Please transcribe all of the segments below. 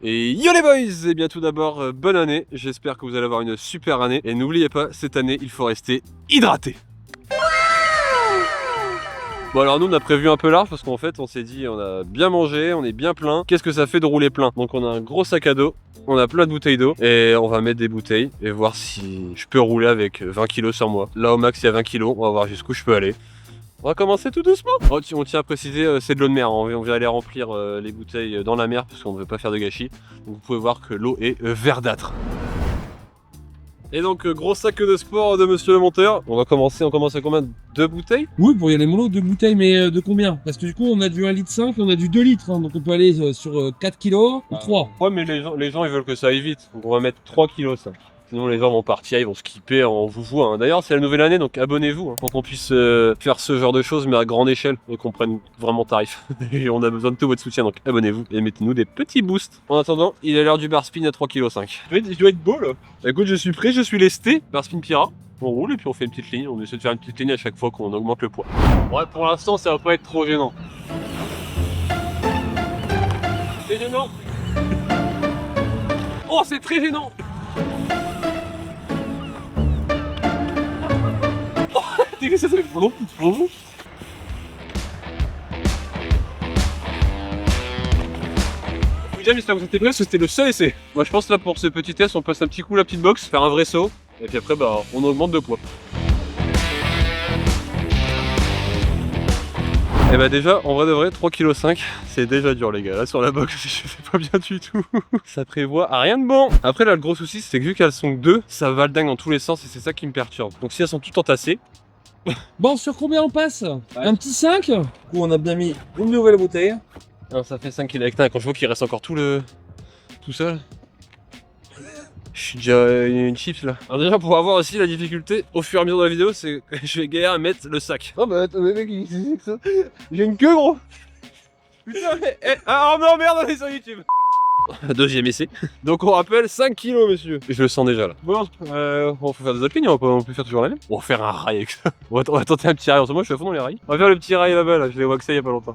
Et yo les boys! Et bien tout d'abord, bonne année, j'espère que vous allez avoir une super année. Et n'oubliez pas, cette année, il faut rester hydraté. Bon alors nous on a prévu un peu large parce qu'en fait on s'est dit on a bien mangé, on est bien plein. Qu'est-ce que ça fait de rouler plein? Donc on a un gros sac à dos, on a plein de bouteilles d'eau et on va mettre des bouteilles et voir si je peux rouler avec 20 kg sur moi. Là au max il y a 20 kg, on va voir jusqu'où je peux aller. On va commencer tout doucement. Oh, on tient à préciser, c'est de l'eau de mer. On vient aller remplir les bouteilles dans la mer parce qu'on ne veut pas faire de gâchis. Donc vous pouvez voir que l'eau est verdâtre. Et donc gros sac de sport de monsieur le monteur. On commence à combien? 2 bouteilles? Oui, pour y aller mollo, 2 bouteilles, mais de combien? Parce que du coup, on a du 1,5 litre et on a du 2 litres. Hein, donc on peut aller sur 4 kilos ou 3. Ouais, mais les gens ils veulent que ça aille vite. Donc on va mettre 3 kg ça. Sinon les gens vont partir, ils vont skipper en vous. Hein. D'ailleurs c'est la nouvelle année donc abonnez-vous hein, pour qu'on puisse faire ce genre de choses mais à grande échelle et qu'on prenne vraiment tarif. Et on a besoin de tout votre soutien donc abonnez-vous et mettez-nous des petits boosts. En attendant, il est l'heure du bar spin à 3,5 kg. Je dois être beau là. Écoute, je suis prêt, je suis lesté. Bar spin Pira. On roule et puis on fait une petite ligne. On essaie de faire une petite ligne à chaque fois qu'on augmente le poids. Ouais, pour l'instant ça va pas être trop gênant. C'est gênant. Oh, c'est très gênant. Ça fait bon. Déjà, j'espère que vous êtes prêts parce que c'était le seul essai. Moi, je pense là pour ce petit test, on passe un petit coup la petite box, faire un vrai saut, et puis après, bah, on augmente de poids. Et bah déjà, en vrai de vrai, 3,5 kg, c'est déjà dur les gars. Là sur la box, je fais pas bien du tout. Ça prévoit à rien de bon. Après là, le gros souci, c'est que vu qu'elles sont que 2, ça va le dingue dans tous les sens et c'est ça qui me perturbe. Donc si elles sont toutes entassées... Bon, sur combien on passe? Un petit 5? Du coup, on a bien mis une nouvelle bouteille. Alors, ça fait 5 kg avec quand je vois qu'il reste encore tout seul. Je suis déjà une chips là. Alors déjà pour avoir aussi la difficulté au fur et à mesure de la vidéo, c'est que je vais galérer à mettre le sac. Oh bah attends mec, c'est que ça. J'ai une queue gros. Putain mais... Ah non merde, on est sur YouTube. Deuxième essai. Donc on rappelle 5 kg monsieur. Je le sens déjà là. Bon, on peut faire des autres lignes, on peut faire toujours la même. On va faire un rail avec ça. On va tenter un petit rail. En ce moment je suis à fond dans les rails. On va faire le petit rail là-bas là, je l'ai waxé il y a pas longtemps.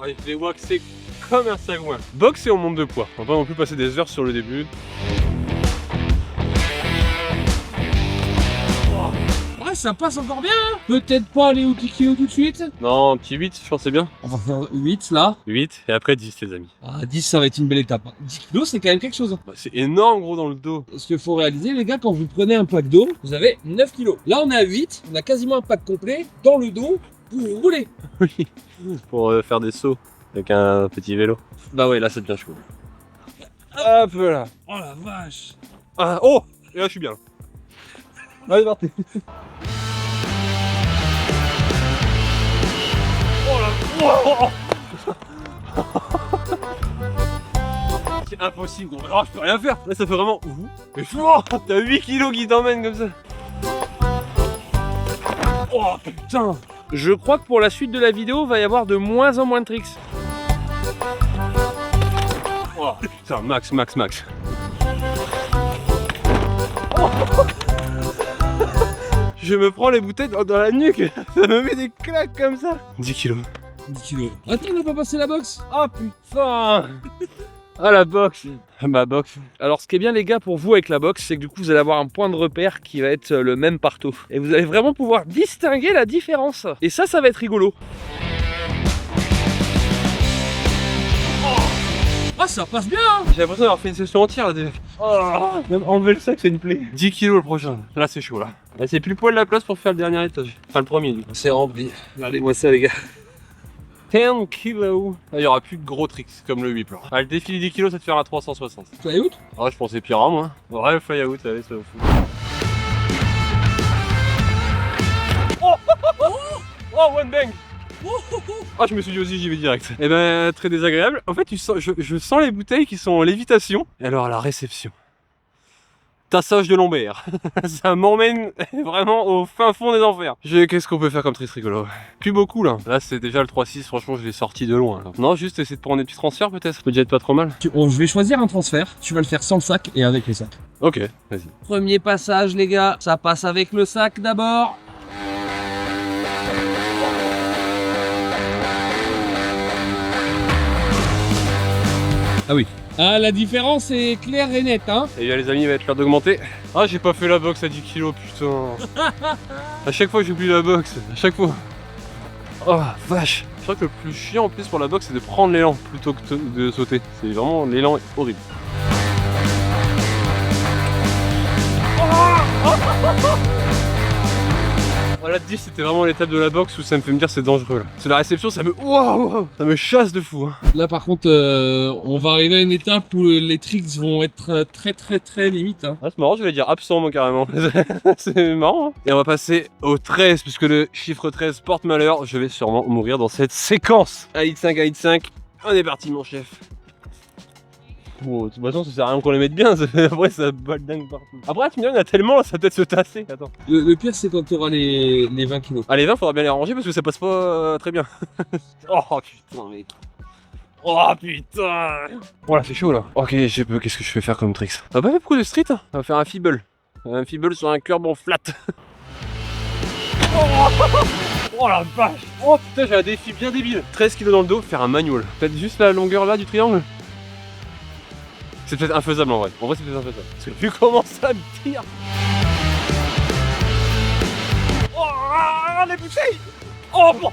Je l'ai waxé comme un sagouin. Box et on monte de poids. On va pas non plus passer des heures sur le début. Ouais, ça passe encore bien. Peut-être pas aller au 10 kg tout de suite. Non, un petit 8, je pense c'est bien. On va faire 8 là. 8 et après 10 les amis. Ah, 10 ça va être une belle étape. 10 kg c'est quand même quelque chose. Bah, c'est énorme gros dans le dos. Ce qu'il faut réaliser les gars, quand vous prenez un pack d'eau, vous avez 9 kg. Là on est à 8, on a quasiment un pack complet dans le dos pour rouler. Oui. Pour faire des sauts avec un petit vélo. Bah ouais là c'est bien chaud. Hop là. Oh la vache. Ah, oh. Et là je suis bien. Allez partez. Oh là. Oh. C'est impossible gros. Oh, je peux rien faire. Là ça fait vraiment. Oh, t'as 8 kg qui t'emmènent comme ça. Oh putain. Je crois que pour la suite de la vidéo, il va y avoir de moins en moins de tricks. Oh putain, max. Oh. Je me prends les bouteilles dans la nuque, ça me met des claques comme ça. 10 kilos. 10 kg. Attends, on n'a pas passé la box. Oh putain. Ah la box. Ma box. Alors ce qui est bien les gars pour vous avec la box, c'est que du coup vous allez avoir un point de repère qui va être le même partout. Et vous allez vraiment pouvoir distinguer la différence. Et ça va être rigolo. Ah, ça passe bien. J'ai l'impression d'avoir fait une session entière là déjà. Oh, même enlever le sac c'est une plaie. 10 kilos le prochain. Là c'est chaud là. Là c'est plus poil la place pour faire le dernier étage. Enfin le premier du coup. C'est rempli. Regardez-moi ça les gars. 10 kilos. Il n'y aura plus de gros tricks comme le 8 plan. Ah, le défi des 10 kilos ça te fera 360. Fly out. Ah je pensais pire à moi. Ouais le fly out, allez ça va fou. Oh one bang. Ah je me suis dit aussi j'y vais direct. Et ben très désagréable. En fait je sens les bouteilles qui sont en lévitation. Et alors à la réception. tassage de lombaire. Ça m'emmène vraiment au fin fond des enfers. Qu'est-ce qu'on peut faire comme trick rigolo? Plus beaucoup là. Là c'est déjà le 3-6, franchement je l'ai sorti de loin. Là. Non, juste essayer de prendre des petits transferts peut-être. Ça peut déjà être pas trop mal. Je vais choisir un transfert. Tu vas le faire sans le sac et avec les sacs. Ok, vas-y. Premier passage les gars, ça passe avec le sac d'abord. Ah oui. Ah, la différence est claire et nette, hein. Et bien les amis, il va être l'heure d'augmenter. Ah, j'ai pas fait la boxe à 10 kg, putain. À chaque fois j'oublie la boxe, à chaque fois. Oh, vache. Je crois que le plus chiant en plus pour la boxe, c'est de prendre l'élan plutôt que de sauter. C'est vraiment, l'élan est horrible. Voilà, 10 c'était vraiment l'étape de la boxe où ça me fait me dire c'est dangereux là. C'est la réception, ça me... Wow, ça me chasse de fou. Hein. Là par contre, on va arriver à une étape où les tricks vont être très limite. Hein. Ah, c'est marrant, je vais dire absent moi carrément. C'est marrant. Hein. Et on va passer au 13, puisque le chiffre 13 porte malheur. Je vais sûrement mourir dans cette séquence. À hit 5, à hit 5. On est parti mon chef. Oh, de toute façon, ça sert à rien qu'on les mette bien, après ça balle dingue partout. Après, tu me dis, il y en a tellement, ça va peut-être se tasser. Attends. Le pire, c'est quand tu auras les 20 kilos. Ah, les 20, faudra bien les ranger parce que ça passe pas très bien. Oh putain, mec. Oh putain. Voilà, c'est chaud là. Ok, qu'est-ce que je vais faire comme tricks? On va pas faire beaucoup de street, hein. On va faire un feeble. Un feeble sur un curb en flat. Oh la vache. Oh putain, j'ai un défi bien débile. 13 kg dans le dos, faire un manual. Peut-être juste la longueur là du triangle. C'est peut-être infaisable en vrai. En vrai, c'est peut-être infaisable. Parce que vu comment ça me tire. Oh, les bouteilles. Oh bon.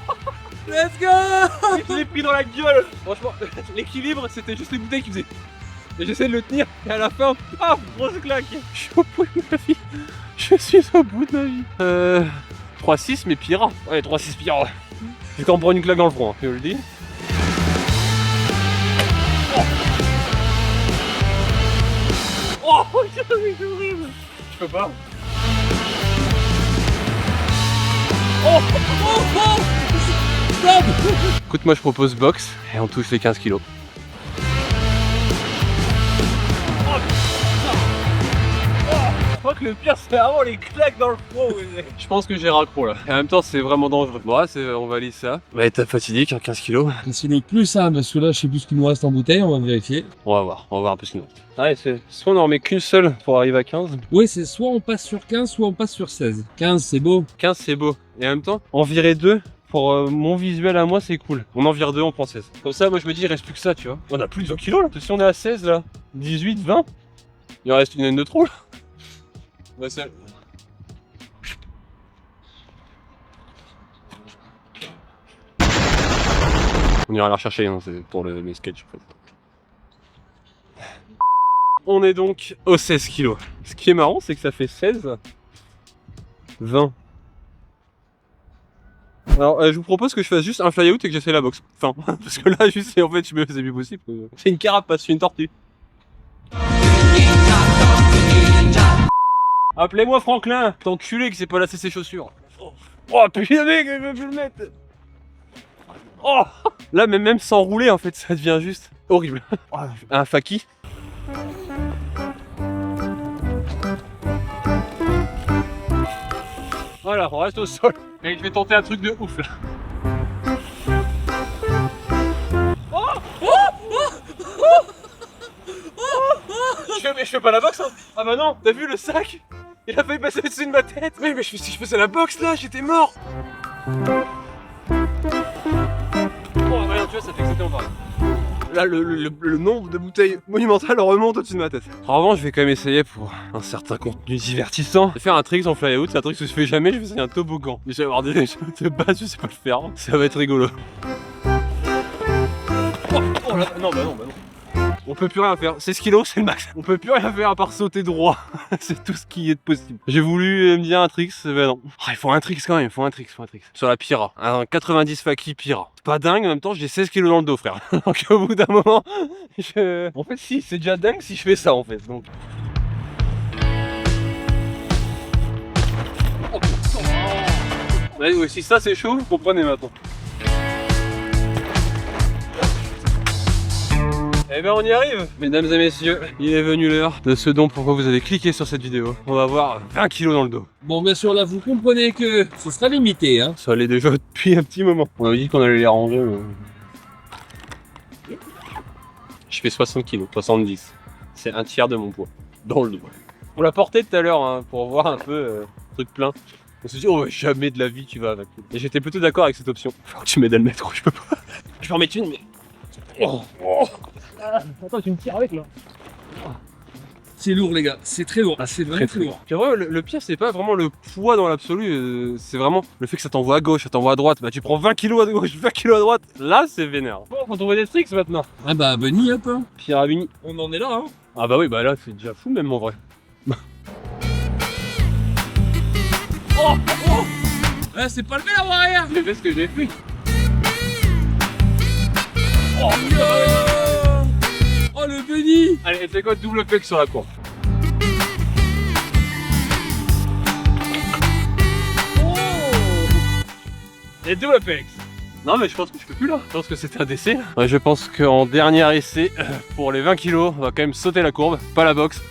Let's go. Je l'ai pris dans la gueule. Franchement, l'équilibre, c'était juste les bouteilles qui faisaient. Et j'essaie de le tenir. Et à la fin, paf, grosse claque. Je suis au bout de ma vie. Je suis au bout de ma vie. 3-6, mais pire. Ouais, 3-6 pire. J'ai quand même prendre une claque dans le front, hein, je le dis. Oh, c'est horrible. Je peux pas. Oh, oh, oh. Stop. Écoute, moi je propose box et on touche les 15 kilos. Je crois que le pire c'est vraiment les claques dans le front. Je pense que j'ai raccro là. Et en même temps c'est vraiment dangereux. Bon ouais, on valide ça. On va être fatidique, hein, 15 kilos. C'est le plus hein, parce que là je sais plus ce qu'il nous reste en bouteille, on va vérifier. On va voir un peu ce qu'il nous reste. Allez, soit on en remet qu'une seule pour arriver à 15. Oui, c'est soit on passe sur 15, soit on passe sur 16. 15 c'est beau. 15 c'est beau. Et en même temps, en virer 2. Pour mon visuel à moi, c'est cool. On en vire 2, on prend 16. Comme ça, moi je me dis, il reste plus que ça, tu vois. On a plus de 20 kilos là. Si on est à 16 là, 18, 20, il en reste une haine de trop là. Ouais, c'est... On ira la rechercher, hein, c'est pour les sketchs en fait. On est donc aux 16 kilos. Ce qui est marrant, c'est que ça fait 16, 20. Alors je vous propose que je fasse juste un fly out et que j'essaie la boxe. Enfin, parce que là juste en fait c'est plus possible. C'est une carapace, c'est une tortue. Appelez-moi Franklin, t'enculé que c'est pas lassé ses chaussures. Oh putain mec, je veux plus le mettre. Oh là même sans rouler en fait ça devient juste horrible. Un faki. Voilà, on reste au sol. Et je vais tenter un truc de ouf là. Je fais pas la boxe hein. Ah bah non, t'as vu le sac? Il a failli passer au-dessus de ma tête. Oui mais si je faisais la boxe là, j'étais mort. Bon regarde, tu vois, ça fait exactement pareil. Là le nombre de bouteilles monumentales remonte au-dessus de ma tête. En revanche, je vais quand même essayer pour un certain contenu divertissant de faire un trick en fly out. C'est un truc que je fais jamais, je vais essayer un toboggan. Je vais avoir des de base, je sais pas le faire. Ça va être rigolo. Oh là, non bah non. On peut plus rien faire, 16 kilos c'est le max. On peut plus rien faire à part sauter droit. C'est tout ce qui est possible. J'ai voulu me dire un trick, mais non. Oh, il faut un trick quand même, il faut un trick. Sur la Pira, un 90 Faki Pira. C'est pas dingue, en même temps j'ai 16 kilos dans le dos frère. Donc au bout d'un moment, en fait si, c'est déjà dingue si je fais ça en fait. Donc... Oh, ouais, si ça c'est chaud, vous comprenez maintenant. Eh ben on y arrive, mesdames et messieurs. Il est venu l'heure de ce dont pourquoi vous avez cliqué sur cette vidéo. On va avoir 20 kilos dans le dos. Bon, bien sûr, là, vous comprenez que ce sera limité, hein. Ça allait déjà depuis un petit moment. On avait dit qu'on allait les ranger. Mais... Je fais 60 kilos, 70. C'est un tiers de mon poids. Dans le dos. On l'a porté tout à l'heure hein, pour voir un peu le truc plein. On s'est dit, oh jamais de la vie tu vas avec. Et j'étais plutôt d'accord avec cette option. Faut que tu m'aides à le mettre, je peux pas. Je vais en mettre une, mais. Oh. Attends, tu me tires avec là. C'est lourd, les gars, c'est très lourd. C'est vraiment très lourd. Puis vraiment, le pire, c'est pas vraiment le poids dans l'absolu, c'est vraiment le fait que ça t'envoie à gauche, ça t'envoie à droite. Bah, tu prends 20 kilos à gauche, 20 kilos à droite. Là, c'est vénère. Bon, faut trouver des tricks maintenant. Ah bah, Bunny, hop. Hein. Pierre Avigny. On en est là, hein. Ah bah oui, bah là, c'est déjà fou, même en vrai. Oh, ah, c'est pas le même arrière. J'ai fait ce que j'ai fait. Oh, oh le Bunny. Allez, c'est quoi double pec sur la courbe. Oh. Et double pecs. Non mais je pense que je peux plus là. Je pense que c'était un décès. Ouais, je pense qu'en dernier essai, pour les 20 kilos, on va quand même sauter la courbe, pas la boxe.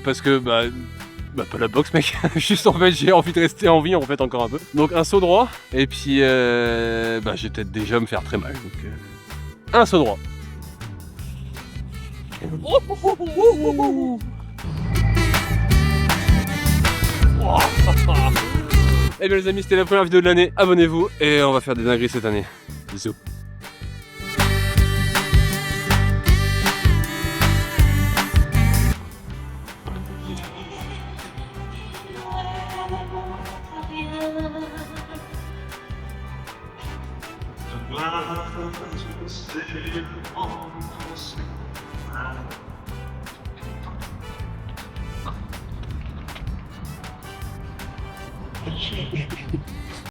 Parce que bah pas la boxe mec. Juste en fait j'ai envie de rester en vie en fait encore un peu. Donc un saut droit et puis bah je vais peut-être déjà me faire très mal. Donc un saut droit. Oh, oh, oh, oh, oh. Eh bien les amis, c'était la première vidéo de l'année, abonnez-vous et on va faire des dingueries cette année. Bisous.